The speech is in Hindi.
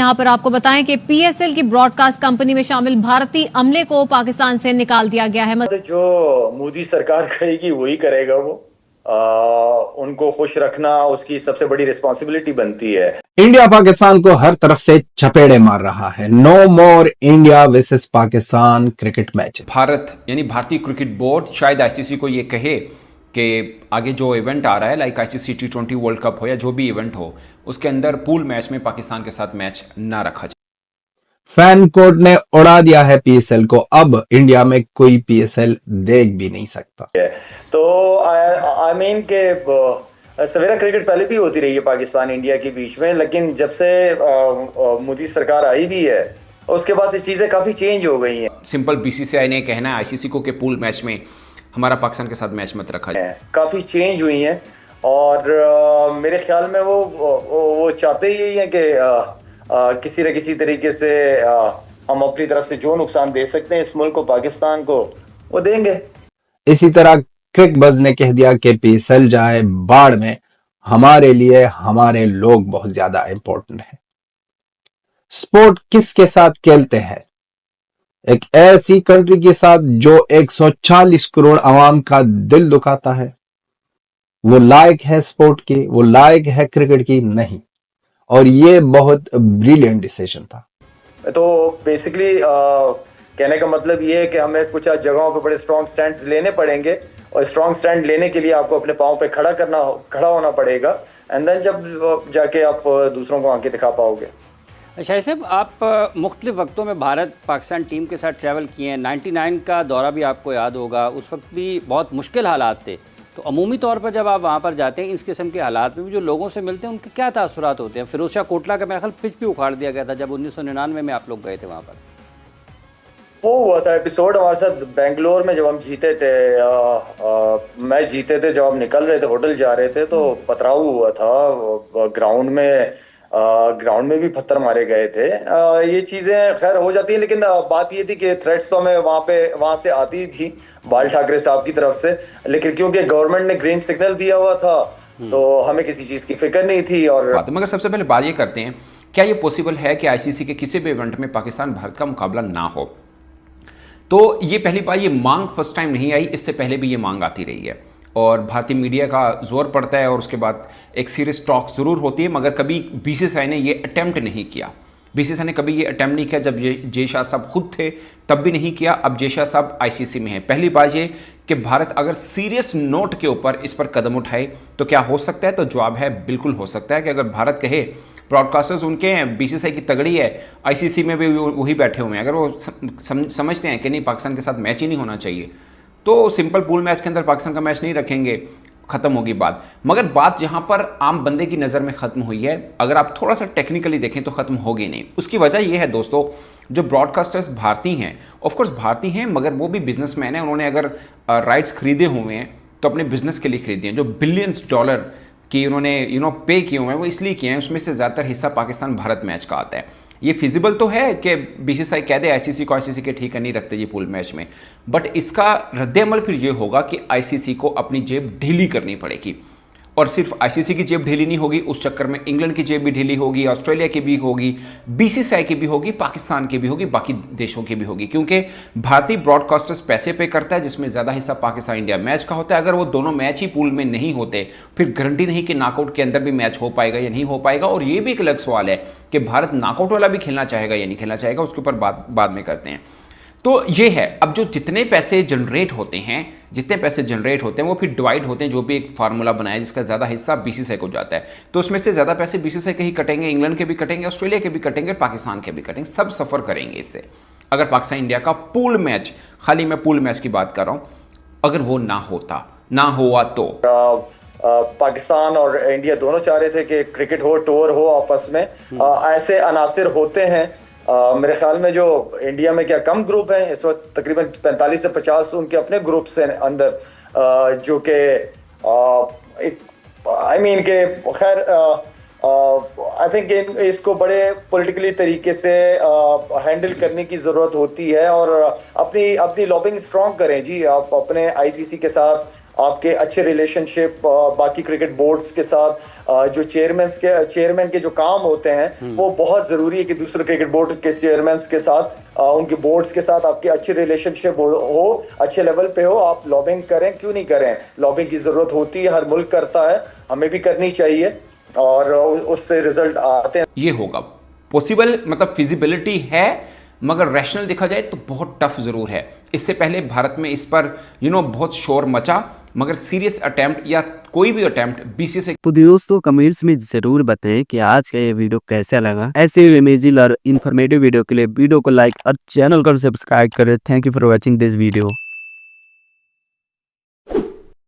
यहां पर आपको बताएं कि पीएसएल की ब्रॉडकास्ट कंपनी में शामिल भारतीय अमले को पाकिस्तान से निकाल दिया गया है। जो मोदी सरकार कहेगी वही करेगा वो। उनको खुश रखना उसकी सबसे बड़ी रिस्पॉन्सिबिलिटी बनती है। इंडिया पाकिस्तान को हर तरफ से चपेड़े मार रहा है। No more India versus Pakistan cricket match. Bharat यानी भारतीय क्रिकेट बोर्ड शायद आईसीसी को ये कहे कि आगे जो इवेंट आ रहा है like ICC T20 world cup हो या जो भी इवेंट हो उसके अंदर पूल मैच में पाकिस्तान के साथ मैच ना रखा जाए। फैन कोर्ट ने उड़ा दिया है पीएसएल को। अब इंडिया में कोई पीएसएल देख भी नहीं सकता। तो आई मीन के सवेरा क्रिकेट पहले भी होती रही है पाकिस्तान इंडिया के बीच में, लेकिन जब से मोदी सरकार आई भी है उसके बाद ये चीजें काफी चेंज हो गई हैं। सिंपल बीसीसीआई ने कहना है आईसीसी को कि पूल मैच में हमारा पाकिस्तान के साथ मैच मत रखा जाए। काफी चेंज हुई हैं और मेरे ख्याल में वो चाहते ही है कि किसी न किसी तरीके से हम अपनी तरफ से जो नुकसान दे सकते हैं इस मुल्क को, पाकिस्तान को, वो देंगे। इसी तरह क्रिक बज ने कह दिया कि पीएसएल जाए बाढ़ में, हमारे लिए हमारे लोग बहुत ज्यादा इंपॉर्टेंट है। स्पोर्ट किसके साथ खेलते हैं? एक ऐसी कंट्री के साथ जो 140 करोड़ आवाम का दिल दुखाता है। वो लायक है स्पोर्ट की, वो लायक है क्रिकेट की? नहीं। और ये बहुत ब्रिलियंट डिसीजन था। तो बेसिकली कहने का मतलब ये है कि हमें कुछ जगहों पे बड़े स्ट्रॉन्ग स्टैंड्स लेने पड़ेंगे और स्ट्रॉन्ग स्टैंड लेने के लिए आपको अपने पाँव पे खड़ा होना पड़ेगा एंड देन जब जाके आप दूसरों को आंखें दिखा पाओगे। शाहिद साहब, आप मुख्तलिफ वक्तों में भारत पाकिस्तान टीम के साथ ट्रैवल किए हैं। 99 का दौरा भी आपको याद होगा, उस वक्त भी बहुत मुश्किल हालात थे। तो अमूमी तौर पर जब आप वहाँ पर जाते हैं इस किस्म के हालात में भी जो लोगों से मिलते हैं उनके क्या तासुरात होते हैं? फिरोज शाह कोटला का मेरा ख्याल पिच भी उखाड़ दिया गया था जब 1999 में आप लोग गए थे वहाँ पर। वो हुआ था एपिसोड हमारे साथ बेंगलोर में जब हम जीते थे, मैच जीते थे, जब हम निकल रहे थे होटल जा रहे थे तो पथराव हुआ था ग्राउंड में भी पत्थर मारे गए थे। ये चीजें खैर हो जाती है, लेकिन बात ये थी कि थ्रेट्स तो हमें वहां से आती थी बाल ठाकरे साहब की तरफ से, लेकिन क्योंकि गवर्नमेंट ने ग्रीन सिग्नल दिया हुआ था तो हमें किसी चीज की फिक्र नहीं थी। और मगर सबसे पहले बात ये करते हैं, क्या ये पॉसिबल है कि आईसीसी के किसी भी इवेंट में पाकिस्तान भारत का मुकाबला ना हो? तो ये पहली बार ये मांग फर्स्ट टाइम नहीं आई, इससे पहले भी ये मांग आती रही है और भारतीय मीडिया का जोर पड़ता है और उसके बाद एक सीरियस टॉक ज़रूर होती है, मगर कभी बीसीसीआई ने ये अटेम्प्ट नहीं किया। बीसीसीआई ने कभी ये अटेम्प्ट नहीं किया। जब ये जय शाह साहब खुद थे तब भी नहीं किया, अब जय शाह साहब आईसीसी में है। पहली बात ये कि भारत अगर सीरियस नोट के ऊपर इस पर कदम उठाए तो क्या हो सकता है? तो जवाब है बिल्कुल हो सकता है कि अगर भारत कहे ब्रॉडकास्टर्स उनके हैं, बीसीसीआई की तगड़ी है, आईसीसी में भी वही बैठे हुए हैं, अगर वो समझते हैं कि नहीं पाकिस्तान के साथ मैच ही नहीं होना चाहिए तो सिंपल पूल मैच के अंदर पाकिस्तान का मैच नहीं रखेंगे, खत्म होगी बात। मगर बात जहां पर आम बंदे की नज़र में ख़त्म हुई है, अगर आप थोड़ा सा टेक्निकली देखें तो ख़त्म होगी नहीं। उसकी वजह यह है दोस्तों, जो ब्रॉडकास्टर्स भारतीय हैं, ऑफकोर्स भारतीय हैं मगर वो भी बिजनेसमैन हैं। उन्होंने अगर राइट्स खरीदे हुए हैं तो अपने बिजनेस के लिए खरीदे हैं। जो बिलियंस डॉलर की उन्होंने पे किए हुए हैं वो इसलिए किए हैं, उसमें से ज़्यादातर हिस्सा पाकिस्तान भारत मैच का आता है। ये फिजिबल तो है कि बीसीसीआई कह दे आईसीसी को, आईसीसी के ठीक है नहीं रखते ये पूल मैच में, बट इसका रद्द-ए-अमल फिर ये होगा कि आईसीसी को अपनी जेब ढीली करनी पड़ेगी। और सिर्फ आईसीसी की जेब ढीली नहीं होगी, उस चक्कर में इंग्लैंड की जेब भी ढीली होगी, ऑस्ट्रेलिया की भी होगी, बीसीसीआई की भी होगी, पाकिस्तान की भी होगी, बाकी देशों की भी होगी, क्योंकि भारतीय ब्रॉडकास्टर्स पैसे पे करता है जिसमें ज़्यादा हिस्सा पाकिस्तान इंडिया मैच का होता है। अगर वो दोनों मैच ही पूल में नहीं होते फिर गारंटी नहीं कि नॉकआउट के अंदर भी मैच हो पाएगा या नहीं हो पाएगा। और ये भी एक अलग सवाल है कि भारत नॉकआउट वाला भी खेलना चाहेगा या नहीं खेलना चाहेगा, उसके ऊपर बाद में करते हैं। तो ये है, अब जो जितने पैसे जनरेट होते हैं वो फिर डिवाइड होते हैं, जो भी एक फार्मूला बनाया जिसका ज़्यादा हिस्सा बीसीसीआई को जाता है। तो उसमें से ज़्यादा पैसे बीसीसीआई के ही कटेंगे, इंग्लैंड के भी कटेंगे, ऑस्ट्रेलिया के भी कटेंगे, पाकिस्तान के भी कटेंगे, सब सफ़र करेंगे इससे। अगर पाकिस्तान इंडिया का पूल मैच, खाली मैं पूल मैच की बात कर रहा हूँ, अगर वो ना हुआ तो पाकिस्तान और इंडिया दोनों चाह रहे थे कि क्रिकेट हो, टूर हो आपस में। ऐसे अनासिर होते हैं। मेरे ख्याल में जो इंडिया में क्या कम ग्रुप हैं इस वक्त, तकरीबन 45 से 50 उनके अपने ग्रुप्स हैं अंदर, जो कि आई मीन के खैर आई थिंक इसको बड़े पॉलिटिकली तरीके से हैंडल करने की ज़रूरत होती है और अपनी लॉबिंग स्ट्रॉन्ग करें जी। आप अपने आईसीसी के साथ आपके अच्छे रिलेशनशिप बाकी क्रिकेट बोर्ड्स के साथ, जो चेयरमैन के जो काम होते हैं वो बहुत जरूरी है कि दूसरे क्रिकेट बोर्ड के चेयरमैन के साथ, उनके बोर्ड्स के साथ आपकी अच्छी रिलेशनशिप हो, अच्छे लेवल पे हो। आप लॉबिंग करें, क्यों नहीं करें, लॉबिंग की जरूरत होती है, हर मुल्क करता है, हमें भी करनी चाहिए और उससे रिजल्ट आते हैं। ये होगा पॉसिबल, मतलब फिजिबिलिटी है, मगर रैशनल देखा जाए तो बहुत टफ जरूर है। इससे पहले भारत में इस पर बहुत शोर मचा, मगर सीरियस अटेम्प्ट या कोई भी अटेम्प्ट बीसीसीआई। तो दोस्तों कमेंट्स में जरूर बताएं कि आज का ये वीडियो कैसा लगा। ऐसे इमेजिंग और इन्फॉर्मेटिव वीडियो के लिए वीडियो को लाइक और चैनल को सब्सक्राइब करें। Thank you for watching this video.